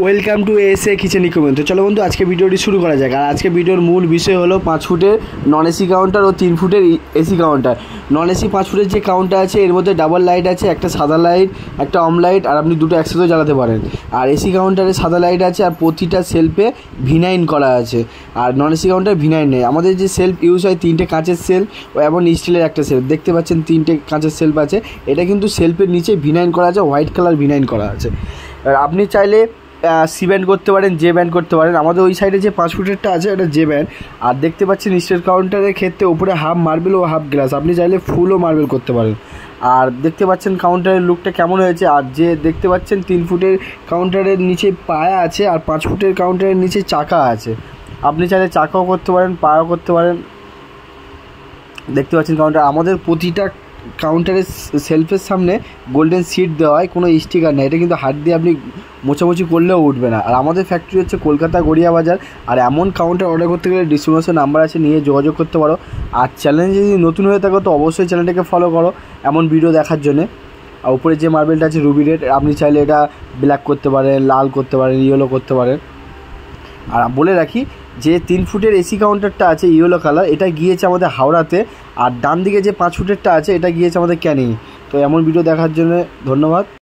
Welcome to SA kitchen equipment. তো চলো বন্ধু, আজকে ভিডিওটি শুরু করা যাক। আর আজকে ভিডিওর মূল বিষয় হলো 5 ফুটের নন এসি কাউন্টার ও 3 ফুটের এসি কাউন্টার। নন এসি 5 ফুটের যে কাউন্টার আছে এর মধ্যে ডাবল লাইট আছে, একটা সাদা লাইট একটা অম লাইট, আর আপনি দুটো একসাথেও জ্বালাতে পারেন। আর এসি কাউন্টারে সাদা লাইট আছে আর প্রতিটা সেলফে ভিনাইন করা আছে। আর নন এসি কাউন্টার ভিনাইন নেই। আমাদের যে সেলফ ইউজ হয় 3টে কাঁচের সেলফ ও এবং স্টিলের একটা সেলফ, দেখতে পাচ্ছেন 3টে কাঁচের সেলফ আছে। এটা কিন্তু সেলফের নিচে ভিনাইন করা আছে, হোয়াইট কালার ভিনাইন করা আছে। আর আপনি চাইলে সি ব্যান্ড করতে পারেন, জে ব্যান্ড করতে পারেন। আমাদের ওই সাইডে যে 5 ফুটেরটা আছে এটা জে ব্যান্ড। আর দেখতে পাচ্ছেন স্টিল কাউন্টারের ক্ষেত্রে উপরে হাফ মার্বেল ও হাফ গ্লাস, আপনি চাইলে ফুলও মার্বেল করতে পারেন। আর দেখতে পাচ্ছেন কাউন্টারের লুকটা কেমন হয়েছে। আর যে দেখতে পাচ্ছেন 3 ফুটের কাউন্টারের নিচে পায়া আছে আর 5 ফুটের কাউন্টারের নিচে চাকা আছে, আপনি চাইলে চাকাও করতে পারেন, পায়াও করতে পারেন। দেখতে পাচ্ছেন কাউন্টার, আমাদের প্রতিটা কাউন্টারের সেলফের সামনে গোল্ডেন সিট দেওয়া হয়, কোনো স্টিকার নেই। এটা কিন্তু হাত দিয়ে আপনি মোছামুছি করলেও উঠবে না। আর আমাদের ফ্যাক্টরি হচ্ছে কলকাতা গড়িয়া বাজার। আর এমন কাউন্টার অর্ডার করতে গেলে ডিসক্রিপশন নাম্বার আছে, নিয়ে যোগাযোগ করতে পারো। আর চ্যানেল যদি নতুন হয়ে থাকো তো অবশ্যই চ্যানেলটাকে ফলো করো এমন ভিডিও দেখার জন্যে। আর উপরে যে মার্বেলটা আছে রুবি রেড, আপনি চাইলে এটা ব্ল্যাক করতে পারেন, লাল করতে পারেন, ইয়েলো করতে পারেন। আর বলে রাখি যে 3 ফুটের এসি কাউন্টারটা আছে ইয়েলো কালার, এটা গিয়েছে আমাদের হাওড়াতে। আর ডান দিকে যে 5 ফুটেরটা আছে এটা গিয়েছে আমাদের ক্যানিং। তো এমন ভিডিও দেখার জন্য ধন্যবাদ।